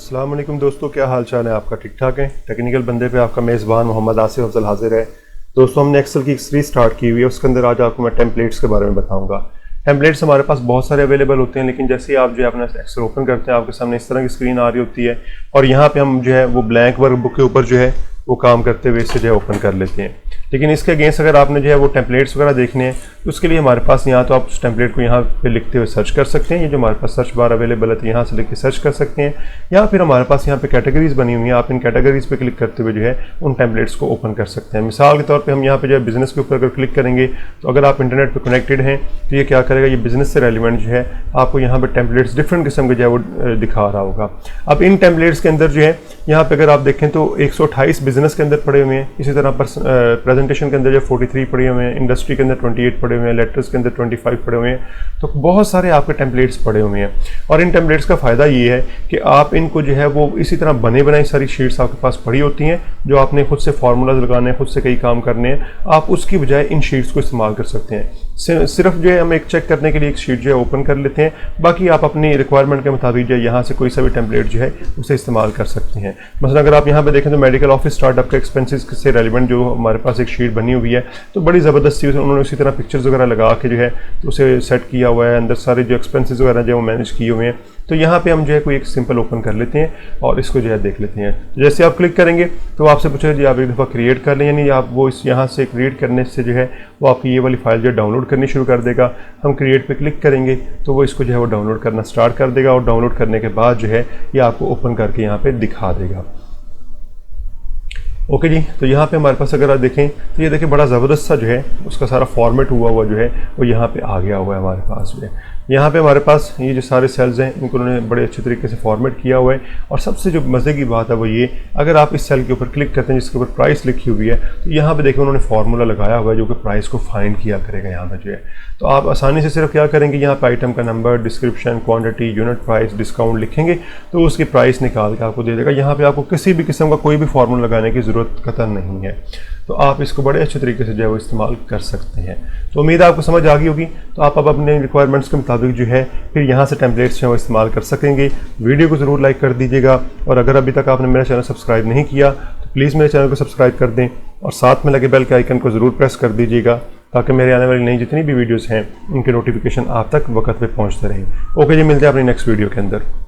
अस्सलाम वालेकुम दोस्तों, क्या हाल चाल है आपका? ठीक ठाक है? टेक्निकल बंदे पे आपका मेज़बान मोहम्मद आसिफ अफजल हाजिर है। दोस्तों, हमने एक्सेल की एक सीरीज स्टार्ट की हुई है, उसके अंदर आज आपको मैं टेम्पलेट्स के बारे में बताऊंगा। टेम्पलेट्स हमारे पास बहुत सारे अवेलेबल होते हैं, लेकिन जैसे ही आप जो है अपना एक्सेल ओपन करते हैं, आपके सामने इस तरह की स्क्रीन आ रही होती है और यहाँ पे हम जो है वो ब्लैंक वर्कबुक के ऊपर जो है वो काम करते हुए इसे जो है ओपन कर लेते हैं। लेकिन इसके अगेंस्ट अगर आपने जो है वो टेम्पलेट्स वगैरह देखने हैं तो उसके लिए हमारे पास यहाँ तो आप उस टेम्पलेट को यहाँ पे लिखते हुए सर्च कर सकते हैं। ये जो हमारे पास सर्च बार अवेलेबल है तो यहाँ से लिख के सर्च कर सकते हैं, या फिर हमारे पास यहाँ पे कैटेगरीज बनी हुई हैं, आप इन कैटेगरीज पे क्लिक करते हुए जो है उन टेम्पलेट्स को ओपन कर सकते हैं। मिसाल के तौर पे हम यहाँ पे जो है बिजनेस के ऊपर अगर क्लिक करेंगे तो अगर आप इंटरनेट पर कनेक्टेड हैं तो ये क्या करेगा, ये बिजनेस से रेलिवेंट जो है आपको यहाँ पे टेम्पलेट्स डिफरेंट किस्म के जो है वो दिखा रहा होगा। अब इन टेम्पलेट्स के अंदर जो है यहाँ पे अगर आप देखें तो 128 बिजनेस के अंदर पड़े हुए हैं, इसी तरह प्रेजेंटेशन के अंदर जो 43 पड़े हुए हैं, इंडस्ट्री के अंदर 28 पड़े हुए हैं, लेटर्स के अंदर 25 पड़े हुए हैं। तो बहुत सारे आपके टेम्पलेट्स पड़े हुए हैं और इन टेम्पलेट्स का फ़ायदा ये है कि आप इनको जो है वो इसी तरह बने बनाई सारी शीट्स आपके पास पड़ी होती हैं, जो आपने खुद से फार्मूलाज लगाने हैं, खुद से कई काम करने हैं, आप उसकी बजाय इन शीट्स को इस्तेमाल कर सकते हैं। सिर्फ जो है हम एक चेक करने के लिए एक शीट जो है ओपन कर लेते हैं, बाकी आप अपनी रिक्वायरमेंट के मुताबिक जो है यहाँ से कोई सा भी टेम्पलेट जो है उसे इस्तेमाल कर सकते हैं। मतलब अगर आप यहाँ पे देखें तो मेडिकल ऑफिस स्टार्टअप के एक्सपेंसेस से रेलिवेंट जो हमारे पास एक शीट बनी हुई है, तो बड़ी ज़बरदस्ती उन्होंने उसी तरह पिक्चर्स वगैरह लगा के जो है तो उसे सेट किया हुआ है, अंदर सारे जो एक्सपेंसेस वगैरह जो मैनेज किए हुए हैं। तो यहाँ पे हम जो है कोई एक सिंपल ओपन कर लेते हैं और इसको जो है देख लेते हैं। तो जैसे आप क्लिक करेंगे तो आपसे पूछेगा जी आप एक दफ़ा क्रिएट कर लें, यानी आप वो इस यहाँ से क्रिएट करने से जो है वो आपकी ये वाली फाइल जो है डाउनलोड करनी शुरू कर देगा। हम क्रिएट पे क्लिक करेंगे तो वो इसको जो है वो डाउनलोड करना स्टार्ट कर देगा और डाउनलोड करने के बाद जो है ये आपको ओपन करके यहाँ पे दिखा देगा। ओके जी, तो यहाँ पे हमारे पास अगर आप देखें तो ये देखिए बड़ा ज़बरदस्त सा जो है उसका सारा फॉर्मेट हुआ जो है वो यहाँ पे आ गया हुआ है हमारे पास जो है। यहाँ पे हमारे पास ये जो सारे सेल्स हैं इनको उन्होंने बड़े अच्छे तरीके से फॉर्मेट किया हुआ है। और सबसे जो मज़े की बात है वो ये, अगर आप इस सेल के ऊपर क्लिक करते हैं जिसके ऊपर प्राइस लिखी हुई है तो यहाँ पे देखिए उन्होंने फार्मूला लगाया हुआ है जो कि प्राइस को फाइंड किया करेगा यहाँ पर जो है। तो आप आसानी से सिर्फ क्या करेंगे, यहाँ पर आइटम का number, description, quantity, unit price, discount लिखेंगे तो उसकी प्राइस निकाल के आपको दे देगा। यहाँ पर आपको किसी भी किस्म का कोई भी फार्मूला लगाने की ज़रूरत कतई नहीं है। तो आप इसको बड़े अच्छे तरीके से जो है वो इस्तेमाल कर सकते हैं। तो उम्मीद है आपको समझ आ गई होगी। तो आप अब अपने रिक्वायरमेंट्स के मुताबिक जो है फिर यहाँ से टेम्पलेट्स जो है वो इस्तेमाल कर सकेंगे। वीडियो को ज़रूर लाइक कर दीजिएगा और अगर अभी तक आपने मेरा चैनल सब्सक्राइब नहीं किया तो प्लीज़ मेरे चैनल को सब्सक्राइब कर दें और साथ में लगे बेल के आइकन को ज़रूर प्रेस कर दीजिएगा ताकि मेरे आने वाली नई जितनी भी वीडियोज़ हैं उनके नोटिफिकेशन आप तक वक्त पे पहुँचते रहें। ओके जी, मिलते हैं अपनी नेक्स्ट वीडियो के अंदर।